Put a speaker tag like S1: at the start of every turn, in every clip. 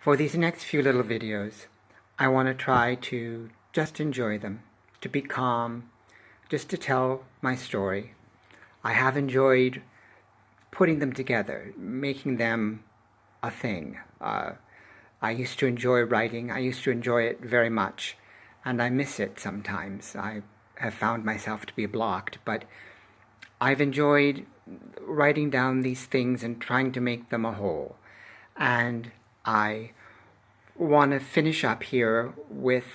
S1: For these next few little videos, I want to try to just enjoy them, to be calm, just to tell my story. I have enjoyed putting them together, making them a thing. I used to enjoy writing. I used to enjoy it very much, and I miss it sometimes. I have found myself to be blocked, but I've enjoyed writing down these things and trying to make them a whole. And I want to finish up here with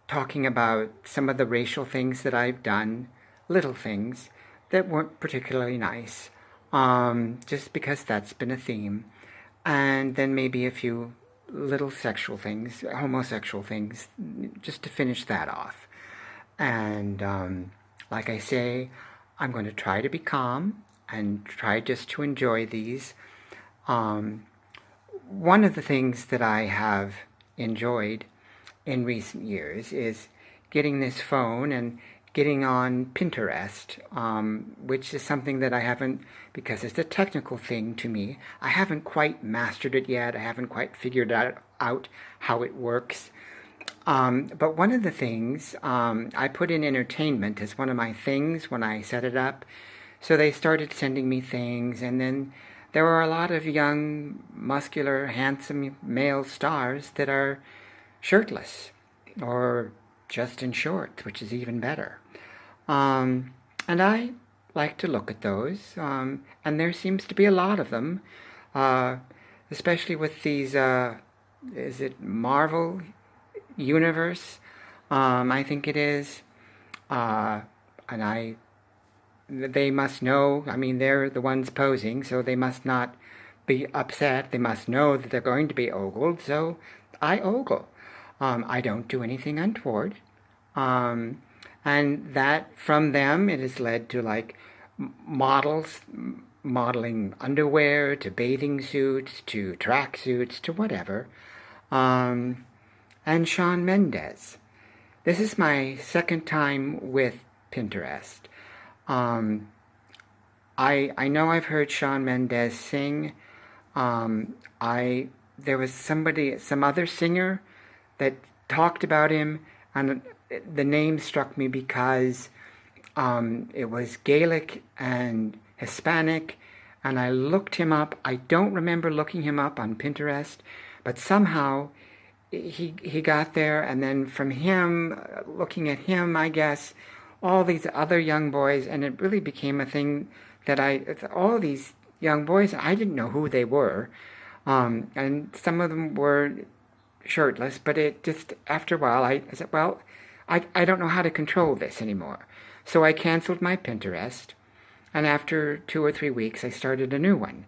S1: talking about some of the racial things that I've done, little things that weren't particularly nice, just because that's been a theme. And then maybe a few little sexual things, homosexual things, just to finish that off. And like I say, I'm going to try to be calm and try just to enjoy these. One of the things that I have enjoyed in recent years is getting this phone and getting on Pinterest, which is something that I haven't, because it's a technical thing to me, I haven't quite mastered it yet. I haven't quite figured out how it works. But one of the things, I put in entertainment as one of my things when I set it up. So they started sending me things, and then there were a lot of young, muscular, handsome male stars that are shirtless, or just in shorts, which is even better. And I like to look at those, and there seems to be a lot of them, especially with these, is it Marvel Universe? I think it is, and they must know, I mean, they're the ones posing, so they must not be upset. They must know that they're going to be ogled, so I ogle. I don't do anything untoward. And that, from them, it has led to, like, models, modeling underwear, to bathing suits, to track suits, to whatever. And Shawn Mendes. This is my second time with Pinterest. I know I've heard Shawn Mendes sing. There was some other singer that talked about him, and the name struck me because it was Gaelic and Hispanic, and I looked him up. I don't remember looking him up on Pinterest, but somehow he got there, and then from him, looking at him, I guess, all these other young boys, and it really became a thing that all these young boys, I didn't know who they were, and some of them were shirtless, but it just, after a while, I said, well, I don't know how to control this anymore. So I canceled my Pinterest, and after 2 or 3 weeks, I started a new one.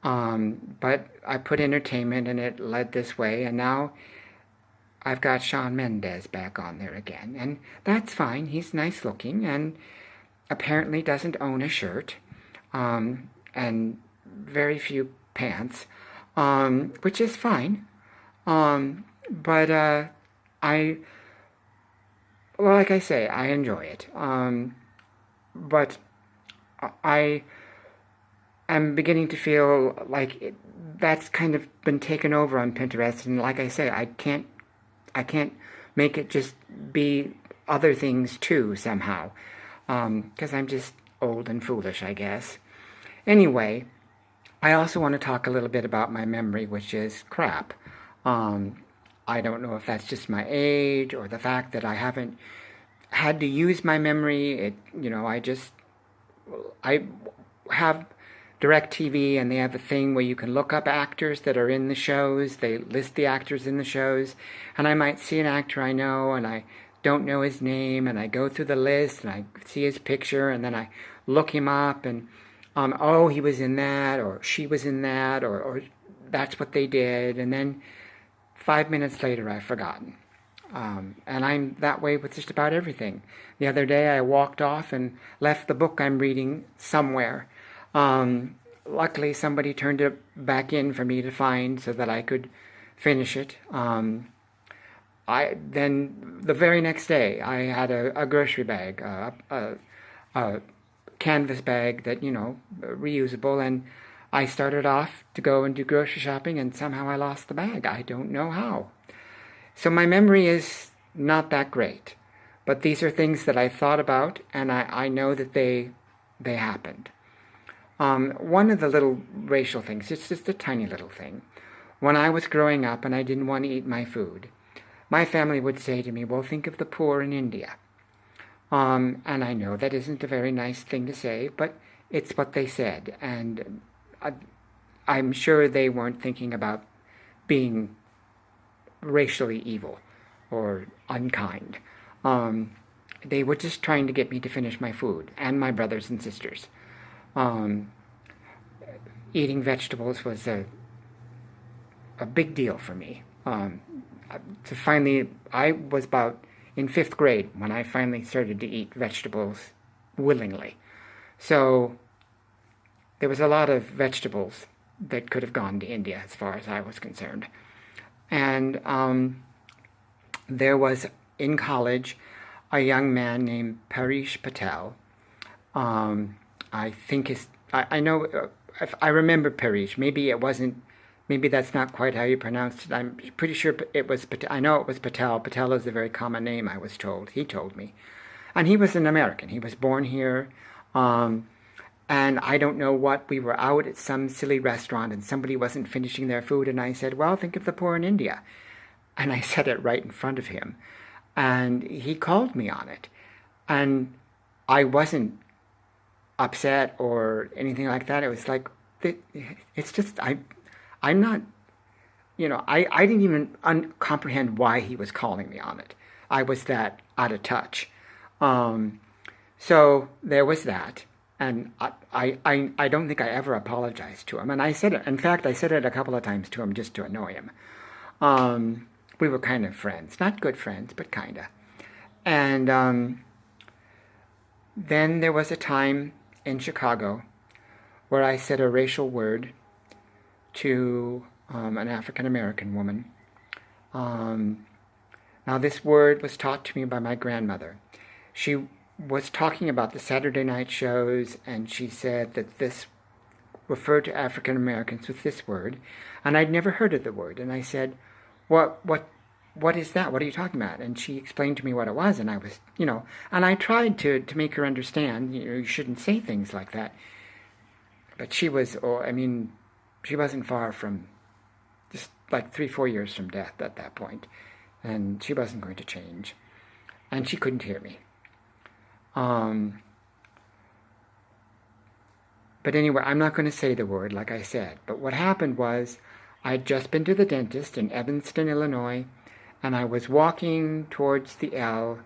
S1: But I put entertainment, and it led this way, and now I've got Shawn Mendes back on there again, and that's fine. He's nice looking, and apparently doesn't own a shirt, and very few pants, which is fine. But well, like I say, I enjoy it. But I am beginning to feel like that's kind of been taken over on Pinterest, and like I say, I can't make it just be other things too, somehow, because I'm just old and foolish, I guess. Anyway, I also want to talk a little bit about my memory, which is crap. I don't know if that's just my age or the fact that I haven't had to use my memory. I have DirecTV, and they have a thing where you can look up actors that are in the shows. They list the actors in the shows, and I might see an actor I know, and I don't know his name, and I go through the list, and I see his picture, and then I look him up, and oh, he was in that, or she was in that, or that's what they did, and then 5 minutes later I've forgotten. And I'm that way with just about everything. The other day I walked off and left the book I'm reading somewhere. Luckily, somebody turned it back in for me to find so that I could finish it. Then the very next day, I had a grocery bag, a canvas bag that, reusable, and I started off to go and do grocery shopping, and somehow I lost the bag. I don't know how. So my memory is not that great. But these are things that I thought about, and I know that they happened. One of the little racial things, it's just a tiny little thing. When I was growing up and I didn't want to eat my food, my family would say to me, well, think of the poor in India. And I know that isn't a very nice thing to say, but it's what they said. And I'm sure they weren't thinking about being racially evil or unkind. They were just trying to get me to finish my food, and my brothers and sisters. Eating vegetables was a big deal for me. I was about in 5th grade when I finally started to eat vegetables willingly. So there was a lot of vegetables that could have gone to India as far as I was concerned. And there was, in college, a young man named Parish Patel. I remember Parish. Maybe that's not quite how you pronounced it. I'm pretty sure it was Patel. I know it was Patel. Patel is a very common name, I was told. He told me. And he was an American. He was born here. And I don't know what, we were out at some silly restaurant and somebody wasn't finishing their food, and I said, well, think of the poor in India. And I said it right in front of him. And he called me on it. And I wasn't upset or anything like that. It was like, it's just, I'm not, I didn't even comprehend why he was calling me on it. I was that out of touch. So there was that. And I don't think I ever apologized to him. And I said it. In fact, I said it a couple of times to him just to annoy him. We were kind of friends. Not good friends, but kind of. And then there was a time in Chicago where I said a racial word to an African-American woman. Now, this word was taught to me by my grandmother. She was talking about the Saturday night shows, and she said that this referred to African Americans with this word, and I'd never heard of the word. And I said, what is that? What are you talking about? And she explained to me what it was, and I was, and I tried to make her understand, you shouldn't say things like that. But she was, she wasn't far from, just like 3-4 years from death at that point, and she wasn't going to change, and she couldn't hear me. But anyway, I'm not going to say the word, like I said. But what happened was, I'd just been to the dentist in Evanston, Illinois, and I was walking towards the L,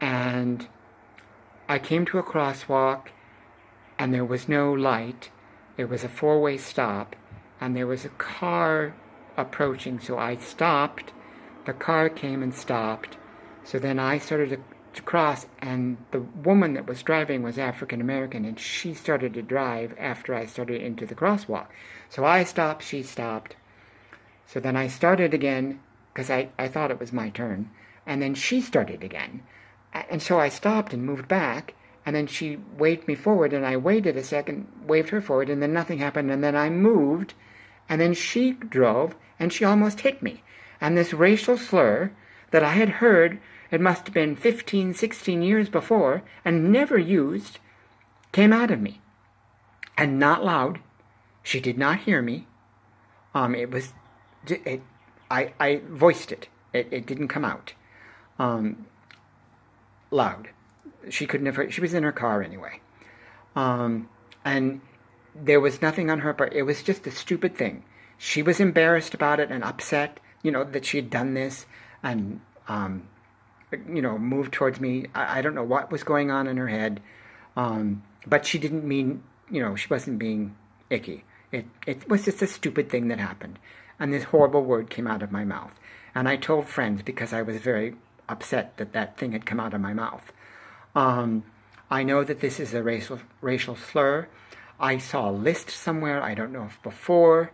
S1: and I came to a crosswalk, and there was no light. It was a 4-way stop, and there was a car approaching, so I stopped. The car came and stopped. So then I started to cross, and the woman that was driving was African American, and she started to drive after I started into the crosswalk. So I stopped, she stopped. So then I started again, because I thought it was my turn, and then she started again. And so I stopped and moved back, and then she waved me forward, and I waited a second, waved her forward, and then nothing happened, and then I moved, and then she drove, and she almost hit me. And this racial slur that I had heard, it must have been 15, 16 years before, and never used, came out of me. And not loud. She did not hear me. I voiced it. It didn't come out loud. She couldn't have heard. She was in her car anyway. And there was nothing on her part. It was just a stupid thing. She was embarrassed about it and upset, that she had done this, and moved towards me. I don't know what was going on in her head, but she didn't mean, she wasn't being icky. It was just a stupid thing that happened, and this horrible word came out of my mouth. And I told friends, because I was very upset that thing had come out of my mouth. I know that this is a racial slur. I saw a list somewhere, I don't know if before,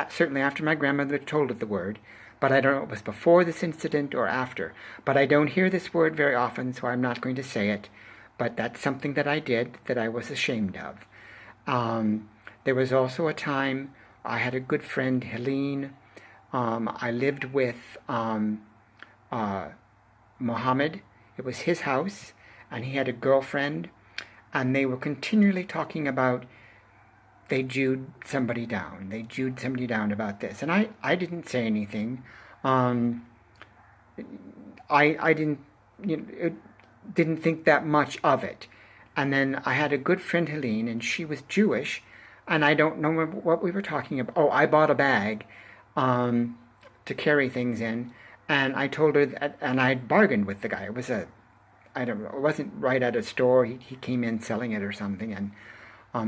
S1: certainly after my grandmother told it the word, but I don't know if it was before this incident or after. But I don't hear this word very often, so I'm not going to say it. But that's something that I did that I was ashamed of. There was also a time I had a good friend, Helene. I lived with Mohammed. It was his house, and he had a girlfriend, and they were continually talking about they Jewed somebody down. They Jewed somebody down about this. And I didn't say anything. Um, I didn't, didn't think that much of it. And then I had a good friend, Helene, and she was Jewish, and I don't know what we were talking about. Oh, I bought a bag to carry things in, and I told her that, and I bargained with the guy. It was I don't know, it wasn't right at a store. He came in selling it or something, and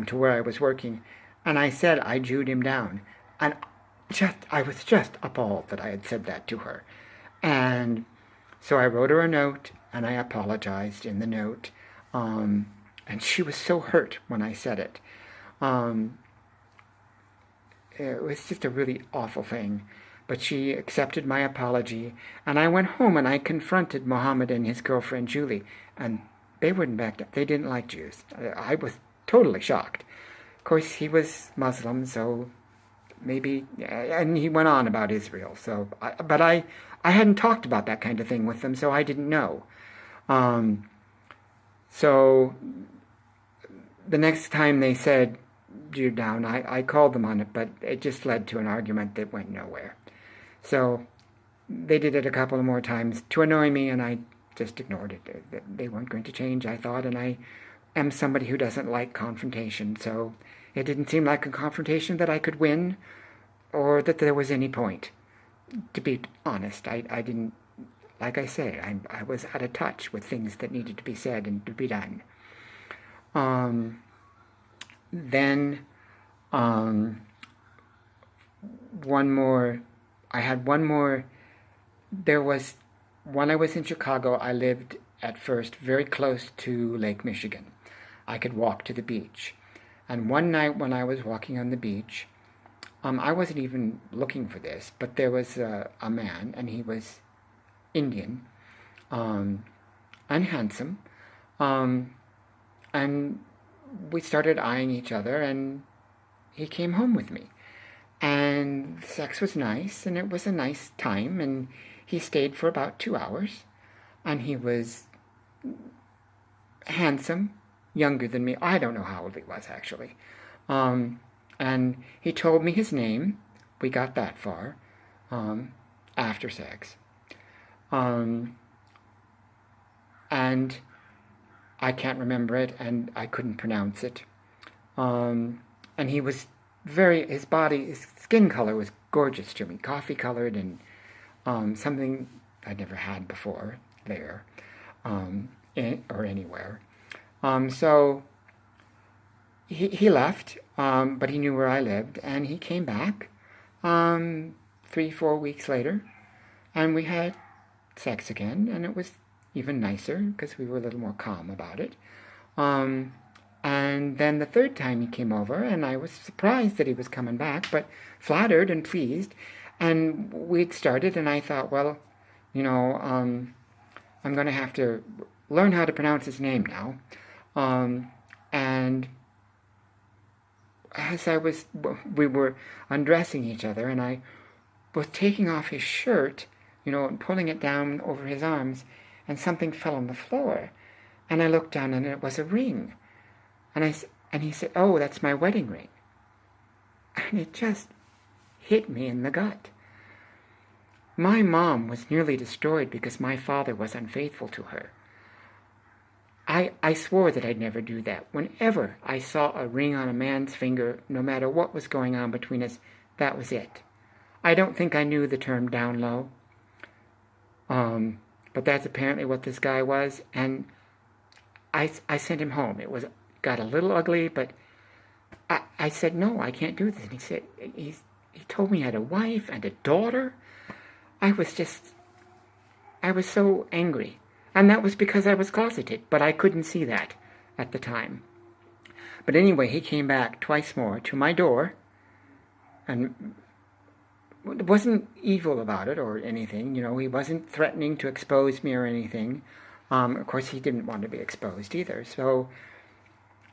S1: to where I was working, and I said I Jewed him down, and I was just appalled that I had said that to her, and so I wrote her a note, and I apologized in the note, and she was so hurt when I said it. It was just a really awful thing. But she accepted my apology, and I went home and I confronted Mohammed and his girlfriend Julie, and they wouldn't back up. They didn't like Jews. I was totally shocked. Of course, he was Muslim, so maybe, and he went on about Israel. But I hadn't talked about that kind of thing with them, so I didn't know. So the next time they said Jew down, I called them on it, but it just led to an argument that went nowhere. So they did it a couple of more times to annoy me, and I just ignored it. They weren't going to change, I thought, and I am somebody who doesn't like confrontation, so it didn't seem like a confrontation that I could win or that there was any point. To be honest, I didn't, like I say, I was out of touch with things that needed to be said and to be done. Then I had one more. There was, when I was in Chicago, I lived at first very close to Lake Michigan. I could walk to the beach. And one night when I was walking on the beach, I wasn't even looking for this, but there was a man, and he was Indian, and handsome, and we started eyeing each other, and he came home with me. And sex was nice, and it was a nice time, and he stayed for about 2 hours, and he was handsome, younger than me. I don't know how old he was, actually. And he told me his name. We got that far, after sex. And I can't remember it, and I couldn't pronounce it. And he was his skin color was gorgeous to me, coffee-colored, and something I'd never had before there, or anywhere. So he left, but he knew where I lived, and he came back 3-4 weeks later, and we had sex again, and it was even nicer because we were a little more calm about it. And then the third time he came over, and I was surprised that he was coming back, but flattered and pleased. And we'd started, and I thought, well, I'm going to have to learn how to pronounce his name now. And as we were undressing each other, and I was taking off his shirt, and pulling it down over his arms, and something fell on the floor. And I looked down, and it was a ring. And he said, "Oh, that's my wedding ring." And it just hit me in the gut. My mom was nearly destroyed because my father was unfaithful to her. I swore that I'd never do that. Whenever I saw a ring on a man's finger, no matter what was going on between us, that was it. I don't think I knew the term down low. But that's apparently what this guy was, and I sent him home. It got a little ugly, but I said, no, I can't do this. And he said, he told me he had a wife and a daughter. I was so angry. And that was because I was closeted, but I couldn't see that at the time. But anyway, he came back twice more to my door, and wasn't evil about it or anything. He wasn't threatening to expose me or anything. Of course, he didn't want to be exposed either. So,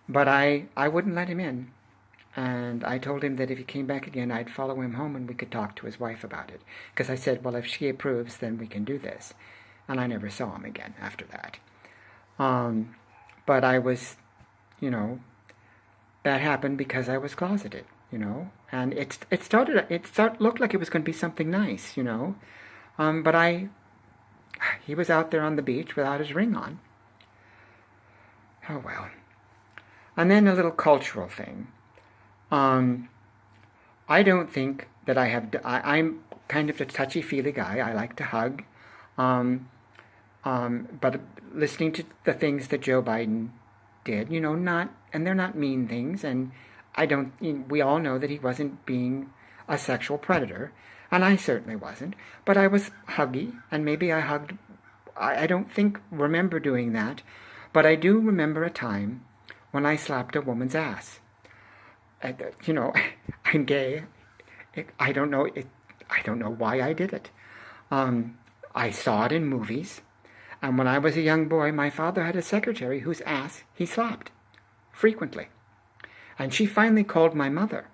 S1: but I wouldn't let him in. And I told him that if he came back again, I'd follow him home and we could talk to his wife about it. Because I said, well, if she approves, then we can do this. And I never saw him again after that. But I was, you know, that happened because I was closeted, you know. And it looked like it was going to be something nice, you know. But he was out there on the beach without his ring on. Oh, well. And then a little cultural thing. I don't think that I'm kind of a touchy-feely guy. I like to hug. But listening to the things that Joe Biden did, you know, and they're not mean things, and we all know that he wasn't being a sexual predator, and I certainly wasn't, but I was huggy, and maybe I hugged, I don't remember doing that, but I do remember a time when I slapped a woman's ass. You know, I'm gay. I don't know why I did it. I saw it in movies. And when I was a young boy, my father had a secretary whose ass he slapped frequently. And she finally called my mother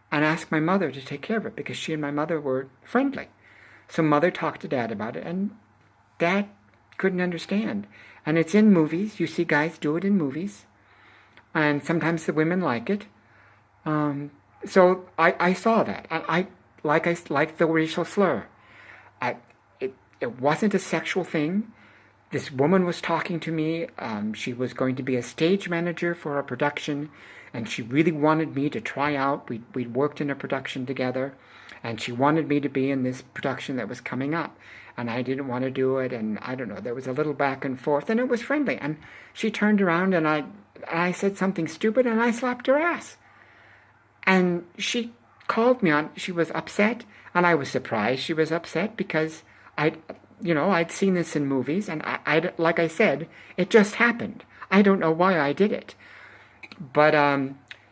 S1: and asked my mother to take care of it because she and my mother were friendly. So mother talked to dad about it, and dad couldn't understand. And it's in movies. You see guys do it in movies. And sometimes the women like it. So I saw that. I like the racial slur. It wasn't a sexual thing. This woman was talking to me. She was going to be a stage manager for a production, and she really wanted me to try out. We'd worked in a production together, and she wanted me to be in this production that was coming up. And I didn't want to do it, and I don't know, there was a little back and forth, and it was friendly. And she turned around, and I said something stupid, and I slapped her ass. And she called me on, she was upset, and I was surprised she was upset because I'd seen this in movies, and like I said, it just happened. I don't know why I did it. But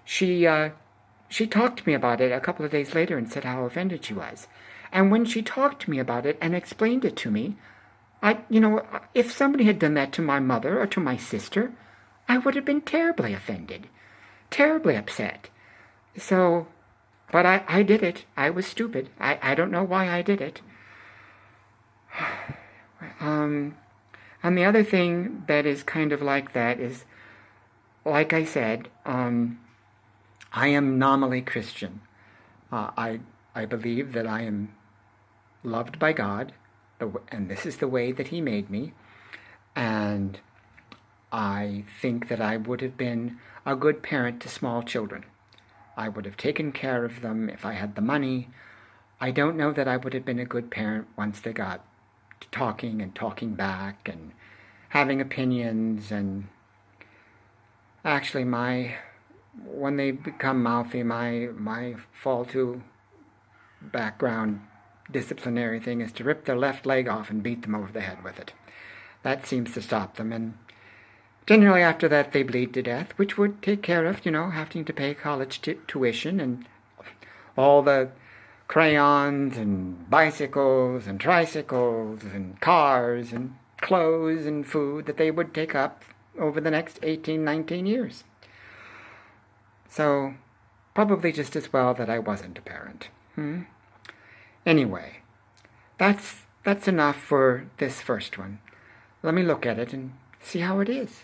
S1: she talked to me about it a couple of days later and said how offended she was. And when she talked to me about it and explained it to me, if somebody had done that to my mother or to my sister, I would have been terribly offended, terribly upset. So, but I did it. I was stupid. I don't know why I did it. And the other thing that is kind of like that is, like I said, I am nominally Christian. I believe that I am loved by God, and this is the way that He made me. And I think that I would have been a good parent to small children. I would have taken care of them if I had the money. I don't know that I would have been a good parent once they got to talking and talking back and having opinions. And actually, when they become mouthy, my fall to background disciplinary thing is to rip their left leg off and beat them over the head with it. That seems to stop them, and generally after that they bleed to death, which would take care of, having to pay college tuition and all the crayons and bicycles and tricycles and cars and clothes and food that they would take up over the next 18, 19 years. So probably just as well that I wasn't a parent. Anyway, that's enough for this first one. Let me look at it and see how it is.